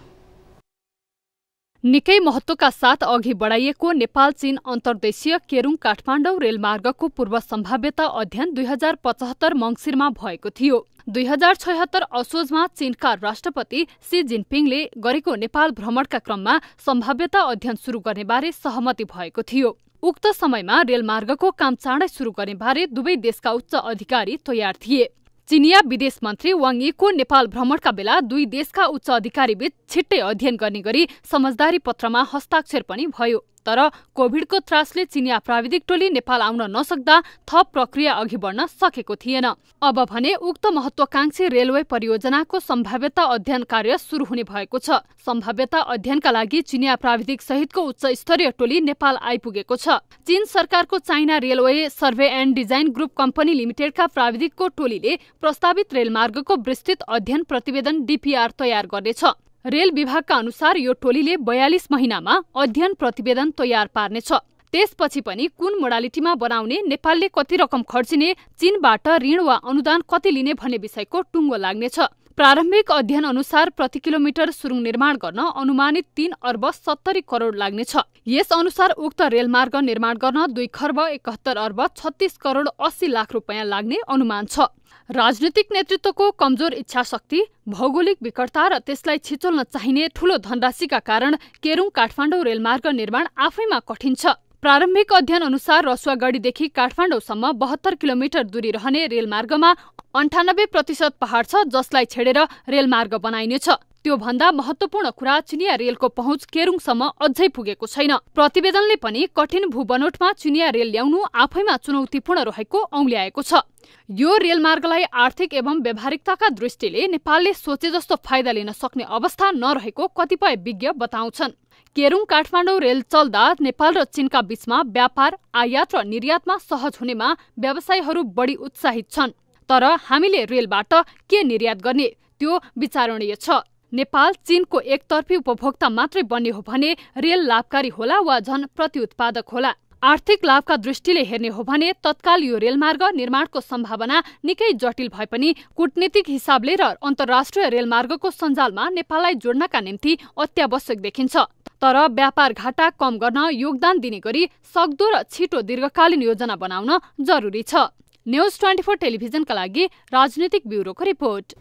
निकै महत्वका साथ अघि बढाइएको नेपाल चीन अन्तर्देशीय केरुङ काठमाडौँ रेलमार्गको पूर्व सम्भाव्यता अध्ययन 2075 मङ्सिरमा भएको थियो। 2076 असोजमा चीनका राष्ट्रपति सी जिनपिङले गरेको नेपाल भ्रमणका क्रममा सम्भाव्यता अध्ययन सुरु गर्ने बारे सहमति भएको थियो। उक्त समयमा रेलमार्गको काम चाँडै सुरु गर्ने बारे दुवै देशका उच्च अधिकारी तयार थिए। चीनिया विदेश मन्त्री वाङ यीको नेपाल भ्रमणका बेला दुई देशका उच्च अधिकारीबीच छिट्टै अध्ययन गर्ने गरी समझदारी पत्रमा हस्ताक्षर पनि भयो। तर कोभिडको त्रासले चीनिया प्राविधिक टोली नेपाल आउन नसक्दा थप प्रक्रिया अघि बढ्न सकेको थिएन। अब भने उक्त महत्वाकांक्षी रेलवे परियोजनाको सम्भाव्यता अध्ययन कार्य सुरु हुने भएको छ। सम्भाव्यता अध्ययनका लागि चीनिया प्राविधिक सहितको उच्च स्तरीय टोली नेपाल आइपुगेको छ। चीन सरकारको China railway survey and design group company लिमिटेडका प्राविधिकको टोलीले प्रस्तावित रेलमार्गको विस्तृत अध्ययन प्रतिवेदन डीपीआर तयार गर्नेछ। रेल विभागका अनुसार यो टोलीले 42 महिनामा अध्ययन प्रतिवेदन तयार पार्नेछ। त्यसपछि पनि कुन मोडालिटीमा बनाउने, नेपालले कति रकम खर्चिने, चीनबाट ऋण वा अनुदान कति लिने भन्ने विषयको टुङ्गो लाग्नेछ। प्रारम्भिक अध्ययन अनुसार प्रति किलोमिटर सुरुङ निर्माण गर्न अनुमानित 3 अर्ब 70 करोड लाग्नेछ। यस अनुसार उक्त रेलमार्ग निर्माण गर्न 2 खर्ब 71 अर्ब 36 करोड 80 लाख रुपियाँ लाग्ने अनुमान छ। राजनीतिक नेतृत्वको कमजोर इच्छाशक्ति, भौगोलिक विकटता र त्यसलाई छिचोल्न चाहिने ठूलो धनराशिका कारण केरुङ काठमाडौँ रेलमार्ग निर्माण आफैमा कठिन छ। प्रारम्भिक अध्ययन अनुसार रसुवागढीदेखि काठमाडौँसम्म 72 किलोमिटर दूरी रहने रेलमार्गमा 98% पहाड छ, जसलाई छेडेर रेलमार्ग बनाइनेछ। त्यो भन्दा महत्वपूर्ण कुरा चिनिया रेलको पहुँच केरुङसम्म अझै पुगेको छैन। प्रतिवेदनले पनि कठिन भूबनोटमा चिनिया रेल ल्याउनु आफैमा चुनौतीपूर्ण रहेको औँल्याएको छ। यो रेलमार्गलाई आर्थिक एवं व्यावहारिकताका दृष्टिले नेपालले सोचे जस्तो फाइदा लिन सक्ने अवस्था नरहेको कतिपय विज्ञ बताउँछन्। केरुङ काठमाडौँ रेल चल्दा नेपाल र चीनका बीचमा व्यापार, आयात र निर्यातमा सहज हुनेमा व्यवसायीहरू बढी उत्साहित छन्। तर हामीले रेलबाट के निर्यात गर्ने त्यो विचारणीय छ। नेपाल चीनको एकतर्फी उपभोक्ता मात्रै बन्ने हो भने रेल लाभकारी होला वा झन प्रतिउत्पादक होला। आर्थिक लाभका दृष्टिले हेर्ने हो भने तत्काल यो रेलमार्ग निर्माणको सम्भावना निकै जटिल भए पनि कूटनीतिक हिसाबले र अन्तर्राष्ट्रिय रेलमार्गको सञ्जालमा नेपाललाई जोड्नका निम्ति अत्यावश्यक देखिन्छ। तर व्यापार घाटा कम गर्न योगदान दिने गरी सक्दो र छिटो दीर्घकालीन योजना बनाउन जरुरी छ। न्यूज 24 टेलिभिजनका लागि राजनीतिक ब्युरोको रिपोर्ट।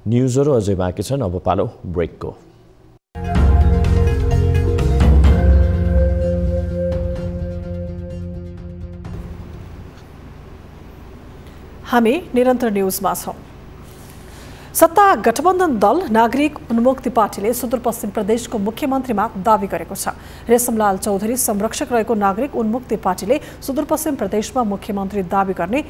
न्युजहरू अझै बाँकी छन्, अब पालो ब्रेकको। हामी निरन्तर न्यूजमा छौं। सत्ता गठबन्धन दल नागरिक उन्मुक्ति पार्टीले सुदूरपश्चिम प्रदेशको मुख्यमन्त्रीमा दावी गरेको छ। रेशमलाल चौधरी संरक्षक रहेको नागरिक उन्मुक्ति पार्टीले सुदूरपश्चिम प्रदेशमा मुख्यमन्त्री दावी गर्ने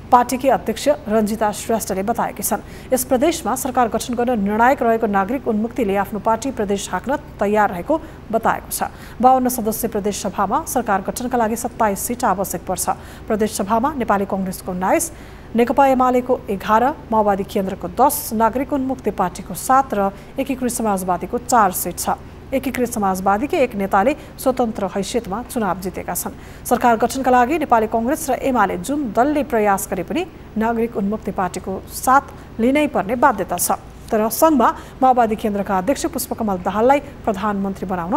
पार्टीकी अध्यक्ष रञ्जिता श्रेष्ठले बताएकी छन्। यस प्रदेशमा सरकार गठन गर्न निर्णायक रहेको नागरिक उन्मुक्तिले आफ्नो पार्टी प्रदेश हाक्न तयार रहेको बताएको छ। 52 सदस्य प्रदेश सभामा सरकार गठनका लागि 27 सिट आवश्यक पर्छ। प्रदेश सभामा नेपाली कांग्रेसको 19, नेकपा एमालेको 11, माओवादी केन्द्रको 10, नागरिक उन्मुक्ति पार्टीको 7 र एकीकृत समाजवादीको 4 सिट छ। एकीकृत समाजवादीकै एक नेताले स्वतन्त्र हैसियतमा चुनाव जितेका छन्। सरकार गठनका लागि नेपाली कांग्रेस र एमाले जुन दलले प्रयास गरे पनि नागरिक उन्मुक्ति पार्टीको साथ लिनै पर्ने बाध्यता छ। तर संघमा माओवादी केन्द्रका अध्यक्ष पुष्पकमल दाहाललाई प्रधानमन्त्री बनाउन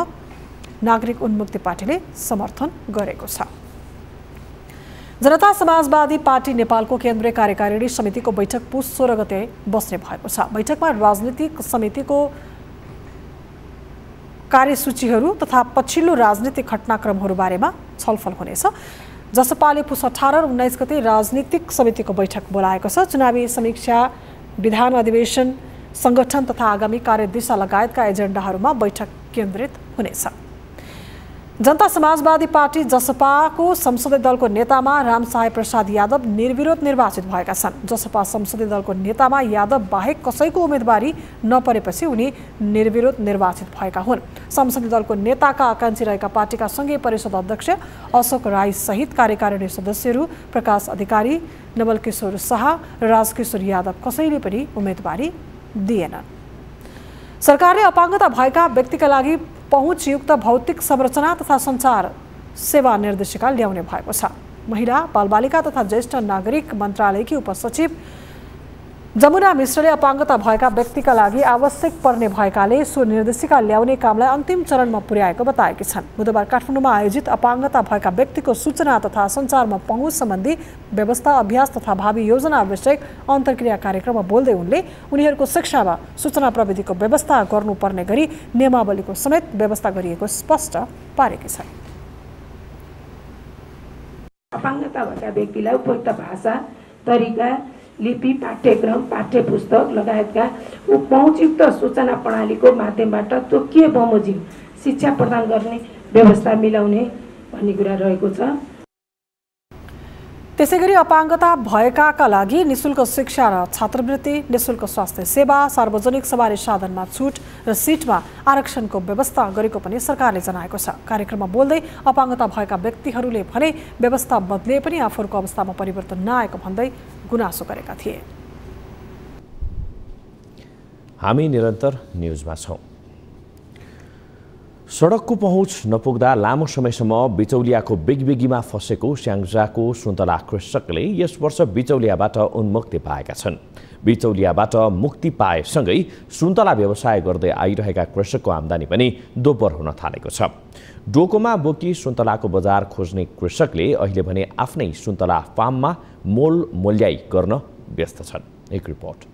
नागरिक उन्मुक्ति पार्टीले समर्थन गरेको छ। जनता समाजवादी पार्टी नेपालको केन्द्रीय कार्यकारिणी समितिको बैठक पुस 16 गते बस्ने भएको छ। बैठकमा राजनीतिक समितिको कार्यसूचीहरू तथा पछिल्लो राजनीतिक घटनाक्रमहरू बारेमा छलफल हुनेछ। जसपाले पुस 18 र 19 गते राजनीतिक समितिको बैठक बोलाएको छ। चुनावी समीक्षा, विधान अधिवेशन, संगठन तथा आगामी कार्यदिशा लगायतका एजेन्डाहरूमा बैठक केन्द्रित हुनेछ। जनता समाजवादी पार्टी जसपाको संसदीय दलको नेतामा रामसहाय प्रसाद यादव निर्विरोध निर्वाचित भएका छन्। जसपा संसदीय दलको नेतामा यादव बाहेक कसैको उम्मेदवारी नपरेपछि उनी निर्विरोध निर्वाचित भएका हुन्। संसदीय दलको नेताका आकांक्षी रहेका पार्टीका संघीय परिषद अध्यक्ष अशोक राई सहित कार्यकारिणी सदस्यहरू प्रकाश अधिकारी, नवलकिशोर शाह र राजकिशोर यादव कसैले पनि उम्मेदवारी दिएनन्। सरकारले अपाङ्गता भएका व्यक्तिका लागि पहुँचयुक्त भौतिक संरचना तथा सञ्चार सेवा निर्देशिका ल्याउने भएको छ। महिला, बालबालिका तथा ज्येष्ठ नागरिक मन्त्रालयकी उपसचिव जमुना मिश्रले अपाङ्गता भएका व्यक्तिका लागि आवश्यक पर्ने भएकाले सो निर्देशिका ल्याउने कामलाई अन्तिम चरणमा पुर्याएको बताएकी छन्। बुधबार काठमाडौँमा आयोजित अपाङ्गता भएका व्यक्तिको सूचना तथा सञ्चारमा पहुँच सम्बन्धी व्यवस्था, अभ्यास तथा भावी योजना विषयक अन्तर्क्रिया कार्यक्रममा बोल्दै उनले उनीहरूको शिक्षामा सूचना प्रविधिको व्यवस्था गर्नुपर्ने गरी नियमावलीको समेत व्यवस्था गरिएको स्पष्ट पारेकी छन्। अपाङ्गता भएका व्यक्तिलाई उपयुक्त भाषा, तरिका, लिपि, पाठ्यक्रम, पाठ्यपुस्तक लगायतका पहुँचयुक्त सूचना प्रणालीको माध्यमबाट तोकिए बमोजिम शिक्षा प्रदान गर्ने व्यवस्था मिलाउने भन्ने कुरा रहेको छ। त्यसैगरी अपाङ्गता भएकाका लागि निशुल्क शिक्षा र छात्रवृत्ति, निशुल्क स्वास्थ्य सेवा, सार्वजनिक सवारी साधनमा छुट र सिटमा आरक्षणको व्यवस्था गरेको पनि सरकारले जनाएको छ। कार्यक्रममा बोल्दै अपाङ्गता भएका व्यक्तिहरूले भने व्यवस्था बदले पनि आफूहरूको अवस्थामा परिवर्तन नआएको भन्दै गुनासो गरेका थिए। हामी निरन्तर न्युजमा छौँ। सडकको पहुँच नपुग्दा लामो समयसम्म बिचौलियाको बिगबिगीमा फँसेको स्याङ्जाको सुन्तला कृषकले यस वर्ष बिचौलियाबाट उन्मुक्ति पाएका छन्। बिचौलियाबाट मुक्ति पाएसँगै सुन्तला व्यवसाय गर्दै आइरहेका कृषकको आम्दानी पनि दोब्बर हुन थालेको छ। डोकोमा बोकी सुन्तलाको बजार खोज्ने कृषकले अहिले भने आफ्नै सुन्तला फार्ममा मोल मोल्याई गर्न व्यस्त छन्। एक रिपोर्ट।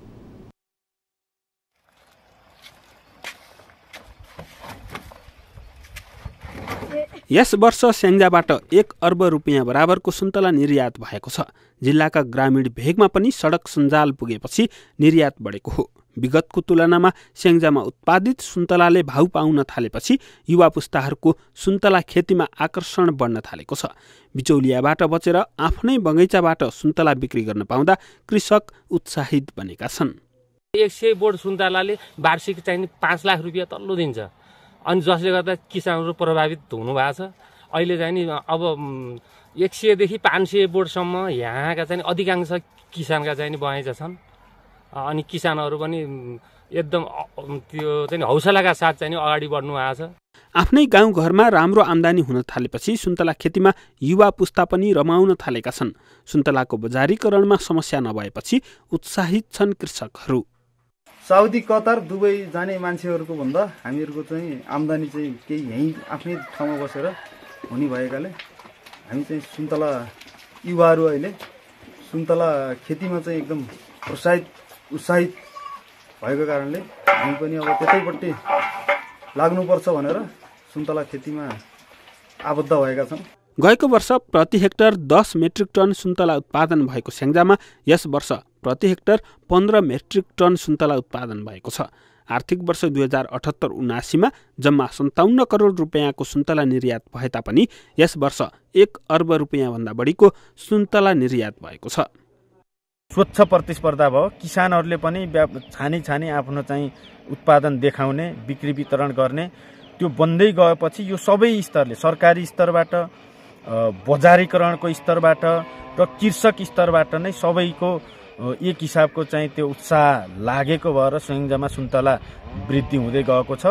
यस वर्ष स्याङ्जाबाट 1 अर्ब रुपियाँ बराबरको सुन्तला निर्यात भएको छ। जिल्लाका ग्रामीण भेगमा पनि सडक सञ्जाल पुगेपछि निर्यात बढेको हो। विगतको तुलनामा स्याङ्जामा उत्पादित सुन्तलाले भाउ पाउन थालेपछि युवा पुस्ताहरूको सुन्तला खेतीमा आकर्षण बढ्न थालेको छ। बिचौलियाबाट बचेर आफ्नै बगैँचाबाट सुन्तला बिक्री गर्न पाउँदा कृषक उत्साहित बनेका छन्। 100 बोट सुन्तलाले वार्षिक चाहिँ 5 लाख रुपियाँ तल्लो दिन्छ। अनि जसले गर्दा किसानहरू प्रभावित हुनुभएको छ। अहिले चाहिँ नि अब 100 देखि 500 बोटसम्म यहाँका चाहिँ अधिकांश किसानका चाहिँ नि बगैँचा छन्। अनि किसानहरू पनि एकदम त्यो चाहिँ हौसलाका साथ चाहिँ अगाडि बढ्नु भएको छ। आफ्नै गाउँघरमा राम्रो आम्दानी हुन थालेपछि सुन्तला खेतीमा युवा पुस्ता पनि रमाउन थालेका छन्। सुन्तलाको बजारीकरणमा समस्या नभएपछि उत्साहित छन् कृषकहरू। साउदी कतार दुबई जाने मान्छेहरूको भन्दा हामीहरूको चाहिँ आम्दानी चाहिँ केही यहीँ आफ्नै ठाउँमा बसेर हुने भएकाले हामी चाहिँ सुन्तला युवाहरू अहिले सुन्तला खेतीमा चाहिँ एकदम उत्साहित भएको कारणले हामी पनि अब त्यतैपट्टि लाग्नुपर्छ भनेर सुन्तला खेतीमा आबद्ध भएका छौँ। गएको वर्ष प्रति हेक्टर 10 मेट्रिक टन सुन्तला उत्पादन भएको स्याङ्जामा यस वर्ष प्रति हेक्टर 15 मेट्रिक टन सुन्तला उत्पादन भएको छ। आर्थिक वर्ष 2078-79 जम्मा 57 करोड रुपियाँको सुन्तला निर्यात भए तापनि यस वर्ष 1 अर्ब रुपियाँभन्दा बढीको सुन्तला निर्यात भएको छ। स्वच्छ प्रतिस्पर्धा भयो। किसानहरूले पनि छानी आफ्नो चाहिँ उत्पादन देखाउने, बिक्री वितरण गर्ने, त्यो बन्दै गएपछि यो सबै स्तरले सरकारी स्तरबाट, बजारीकरणको स्तरबाट र कृषक स्तरबाट नै सबैको एक हिसाबको चाहिँ त्यो उत्साह लागेको भएर स्याङ्जामा सुन्तला वृद्धि हुँदै गएको छ।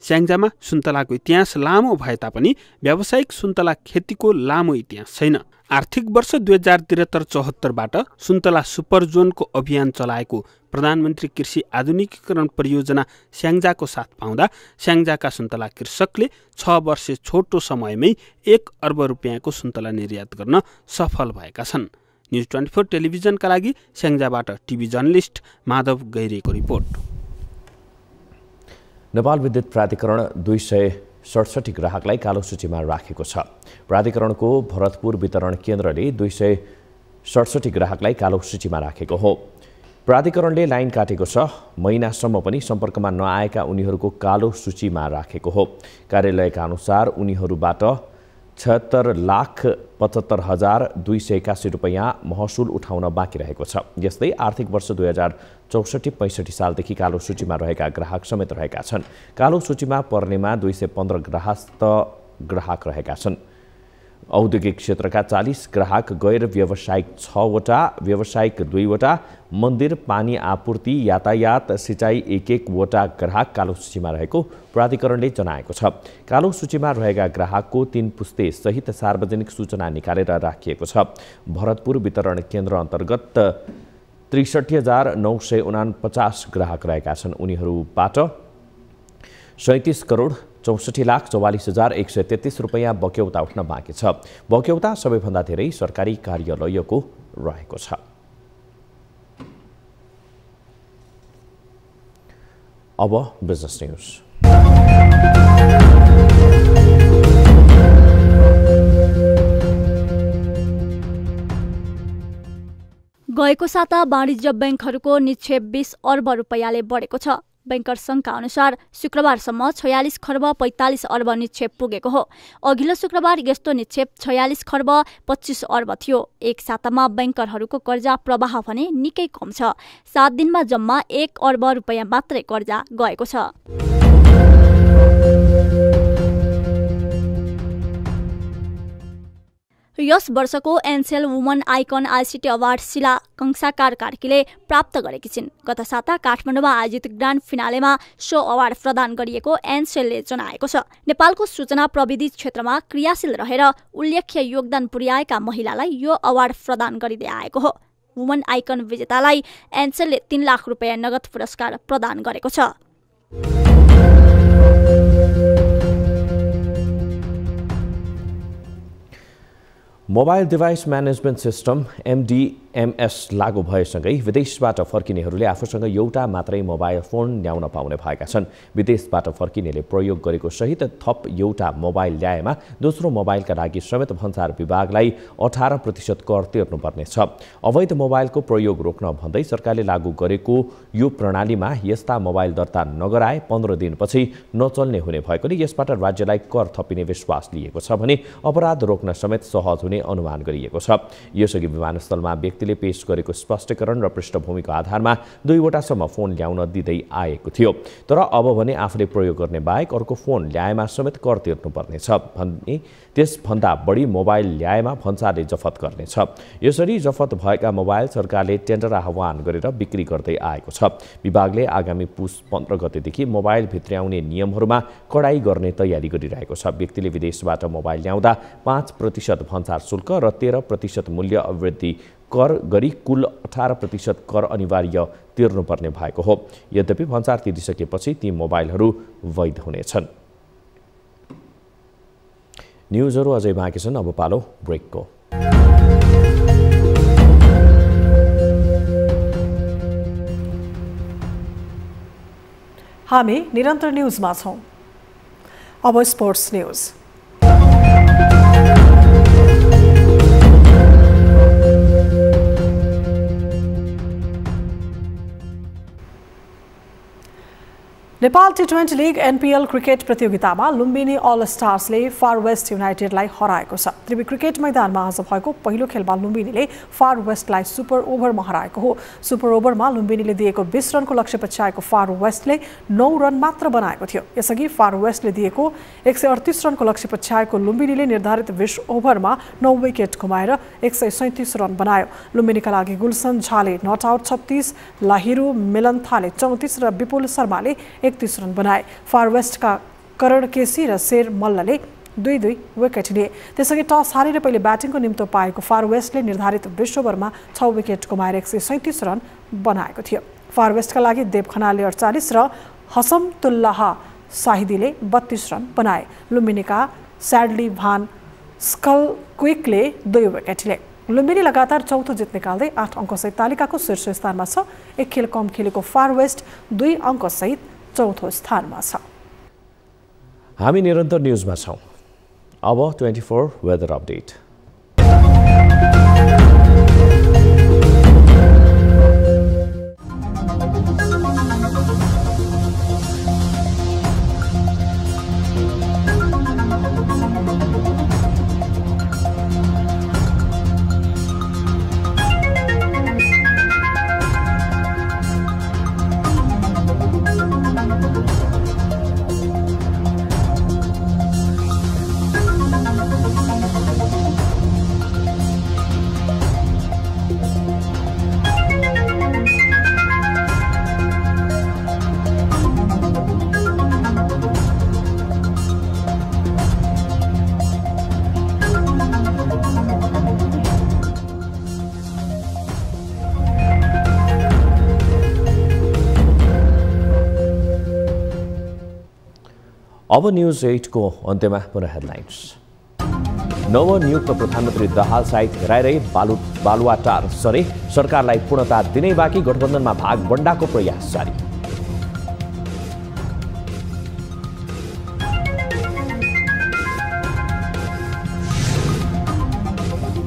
स्याङ्जामा सुन्तलाको इतिहास लामो भए तापनि व्यावसायिक सुन्तला खेतीको लामो इतिहास छैन। आर्थिक वर्ष 2073-74बाट सुन्तला सुपर जोनको अभियान चलाएको प्रधानमन्त्री कृषि आधुनिकीकरण परियोजना स्याङ्जाको साथ पाउँदा स्याङ्जाका सुन्तला कृषकले 6 वर्ष छोटो समयमै 1 अर्ब रुपियाँको सुन्तला निर्यात गर्न सफल भएका छन्। न्युज 24 टेलिभिजनका लागि स्याङ्जाबाट टिभी जर्नलिस्ट माधव गैरेको रिपोर्ट। नेपाल विद्युत प्राधिकरण 267 ग्राहकलाई कालो सूचीमा राखेको छ। प्राधिकरणको भरतपुर वितरण केन्द्रले 267 ग्राहकलाई कालो सूचीमा राखेको हो। प्राधिकरणले लाइन काटेको छ। महिनासम्म पनि सम्पर्कमा नआएका उनीहरूको कालो सूचीमा राखेको हो। कार्यालयका अनुसार उनीहरूबाट 76,75,281 रुपियाँ महसुल उठाउन बाँकी रहेको छ। यस्तै आर्थिक वर्ष 2064-65 सालदेखि कालो सूचीमा रहेका ग्राहक समेत रहेका छन्। कालो सूचीमा पर्नेमा 215 ग्राहक रहेका छन्। औद्योगिक क्षेत्रका 40 ग्राहक, गैर व्यावसायिक 6 वटा, व्यावसायिक 2 वटा, मन्दिर, पानी आपूर्ति, यातायात, सिँचाइ 1-1 वटा ग्राहक कालो सूचीमा रहेको प्राधिकरणले जनाएको छ। कालो सूचीमा रहेका ग्राहकको 3 पुस्ते सहित सार्वजनिक सूचना निकालेर राखिएको छ। भरतपुर वितरण केन्द्र अन्तर्गत 63,949 ग्राहक रहेका छन्। उनीहरूबाट 37,64,44,133 रुपियाँ बक्यौता उठ्न बाँकी छ। बक्यौता सबैभन्दा धेरै सरकारी कार्यालयको रहेको छ। अब बिजनेस न्युज। गएको साता वाणिज्य बैंकहरूको निक्षेप 20 अर्ब रुपियाँले बढेको छ। बैंकर संघका अनुसार शुक्रबारसम्म 46 खर्ब 45 अर्ब निक्षेप पुगेको हो। अघिल्लो शुक्रबार यस्तो निक्षेप 46 खर्ब 25 अर्ब थियो। एक सातामा बैंकरहरूको कर्जा प्रवाह भने निकै कम छ। 7 दिनमा जम्मा 1 अर्ब रुपियाँ मात्रै कर्जा गएको छ। यस वर्षको एनसेल वुमन आइकन आइसिटी अवार्ड शिला कंसाकार कार्कीले प्राप्त गरेकी छिन्। गत साता काठमाडौँमा आयोजित ग्रान्ड फिनालेमा सो अवार्ड प्रदान गरिएको एनसेलले जनाएको छ। नेपालको सूचना प्रविधि क्षेत्रमा क्रियाशील रहेर उल्लेख्य योगदान पुर्याएका महिलालाई यो अवार्ड प्रदान गरिँदै आएको हो। वुमन आइकन विजेतालाई एनसेलले 3 लाख रुपियाँ नगद पुरस्कार प्रदान गरेको छ। Mobile device management system MDMS लागू भएसँगै विदेशबाट फर्किनेहरूले आफूसँग एउटा मात्रै मोबाइल फोन ल्याउन पाउने भएका छन्। विदेशबाट फर्किनेले प्रयोग गरेको सहित थप एउटा मोबाइल ल्याएमा दोस्रो मोबाइलका लागि समेत भन्सार विभागलाई 18% कर तिर्नुपर्नेछ। अवैध मोबाइलको प्रयोग रोक्न भन्दै सरकारले लागू गरेको यो प्रणालीमा यस्ता मोबाइल दर्ता नगराए 15 दिनपछि नचल्ने हुने भएकोले यसबाट राज्यलाई कर थपिने विश्वास लिएको छ भने अपराध रोक्न समेत सहज हुने अनुमान गरिएको छ। यसअघि विमानस्थलमा व्यक्तिले पेश गरेको स्पष्टीकरण र पृष्ठभूमिको आधारमा 2 वटासम्म फोन ल्याउन दिँदै आएको थियो। तर अब भने आफूले प्रयोग गर्ने बाहेक अर्को फोन ल्याएमा समेत कर तिर्नुपर्नेछ भने त्यसभन्दा बढी मोबाइल ल्याएमा भन्सारले जफत गर्नेछ। यसरी जफत भएका मोबाइल सरकारले टेन्डर आह्वान गरेर बिक्री गर्दै आएको छ। विभागले आगामी पुस 15 गतेदेखि मोबाइल भित्र्याउने नियमहरूमा कडाई गर्ने तयारी गरिरहेको छ। व्यक्तिले विदेशबाट मोबाइल ल्याउँदा 5% भन्सार शुल्क र 13% मूल्य अवृद्धि कर गरी कुल 18% कर अनिवार्य तिर्नुपर्ने भएको हो। यद्यपि भन्सार तिरिसकेपछि ती मोबाइलहरू वैध हुनेछन्। न्युजहरू अझै बाँकी छन्, अब पालो ब्रेकको। हामी निरन्तर न्युजमा छौं। अब sports news. Nepal T20 league NPL cricket प्रतियोगितामा लुम्बिनी अल स्टार्सले फार वेस्ट युनाइटेडलाई हराएको छ। त्रिवी क्रिकेट मैदानमा आज भएको पहिलो खेलमा लुम्बिनीले फार वेस्टलाई सुपर ओभरमा हराएको हो। सुपर ओभरमा लुम्बिनीले दिएको 20 रनको लक्ष्य पछ्याएको फार वेस्टले 9 रन मात्र बनाएको थियो। यसअघि फार वेस्टले दिएको 138 रनको लक्ष्य पछ्याएको लुम्बिनीले निर्धारित 20 ओभरमा 9 विकेट गुमाएर 137 रन बनायो। लुम्बिनीका लागि गुलसन झाले नट आउट 36, लाहिरू मिलन्थाले 34 र विपुल शर्माले 31 रन बनाए। फार वेस्टका करण केसी र शेर मल्लले 2-2 विकेट लिए। त्यसअघि टस हारेर पहिले ब्याटिङको निम्तो पाएको फार वेस्टले निर्धारित 20 ओभरमा 6 विकेट गुमाएर 137 रन बनाएको थियो। फार वेस्टका लागि देव खनालले 48 र हसमतुल्लाह साहिदीले 32 रन बनाए। लुम्बिनीका स्याडली भान स्कलक्विकले 2 विकेट लिए। लुम्बिनी लगातार चौथो जित निकाल्दै 8 अङ्कसहित तालिकाको शीर्ष स्थानमा छ। एक खेल कम खेलेको फार वेस्ट 2 अङ्कसहित चौथो स्थानमा छ। हामी निरन्तर न्युजमा छौं। अब 24 वेदर अपडेट। अब न्यूज 8 को अन्त्यमा पुनः हेडलाइन्स। नवनियुक्त प्रधानमन्त्री दाहाल साइद हेराइरहे बालुवाटार सरे सरकारलाई पूर्णता दिनै बाँकी, गठबन्धनमा भाग बन्डाको प्रयास जारी।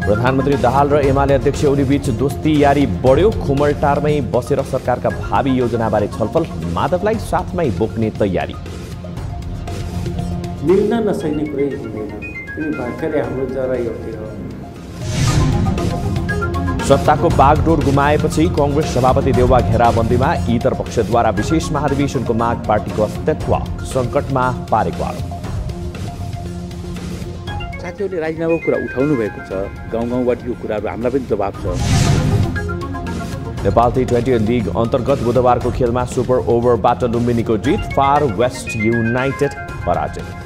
प्रधानमन्त्री दाहाल र एमाले अध्यक्ष ओली बीच दोस्ती यारी बढ्यो। खुमलटारमै बसेर सरकारका भावी योजनाबारे छलफल, माधवलाई साथमै बोक्ने तयारी। मिल्न नसक्ने कुरै हुँदैन, किन भर्खरै हाम्रो जरा एउटै हो। सत्ताको बागडोर गुमाएपछि कांग्रेस सभापति देउवा घेराबन्दीमा, इतरपक्षद्वारा विशेष महाधिवेशनको माग पार्टीको अस्तित्व सङ्कटमा पारेको आरोप। साथीहरूले राजीनामाको कुरा उठाउनु भएको छ, गाउँ गाउँबाट यो कुराहरू हामीलाई पनि दबाब छ। नेपाल T20 लिग अन्तर्गत बुधबारको खेलमा सुपर ओभरबाट लुम्बिनीको जित, फार वेस्ट युनाइटेड पराजित।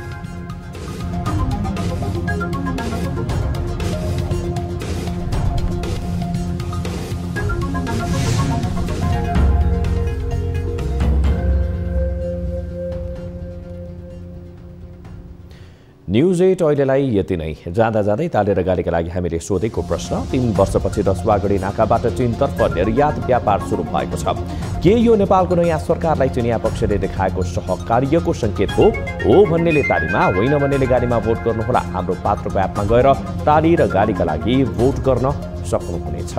न्युज 8 अहिलेलाई यति नै। जाँदा जाँदै तालेर गालीका लागि हामीले सोधेको प्रश्न, 3 वर्षपछि रसुवागढी नाकाबाट चीनतर्फ निर्यात व्यापार सुरु भएको छ। के यो नेपालको नयाँ सरकारलाई चिनिया पक्षले देखाएको सहकार्यको सङ्केत हो भन्नेले तालीमा, होइन भन्नेले गालीमा भोट गर्नुहोला। हाम्रो पात्रको एपमा गएर ताली र गालीका लागि भोट गर्न सक्नुहुनेछ।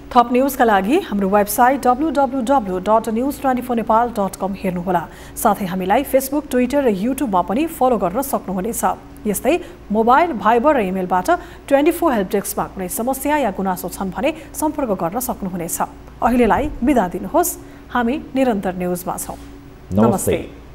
थप न्यूजका लागि हाम्रो वेबसाइट www.news24nepal.com हेर्नुहोला। साथै हामीलाई फेसबुक, ट्विटर र युट्युबमा पनि फलो गर्न सक्नुहुनेछ। यस्तै मोबाइल, भाइबर र इमेलबाट 24 हेल्प डेस्कमा कुनै समस्या या गुनासो छन् भने सम्पर्क गर्न सक्नुहुनेछ। अहिलेलाई बिदा दिनुहोस्। हामी निरन्तर न्यूजमा छौँ। नमस्ते।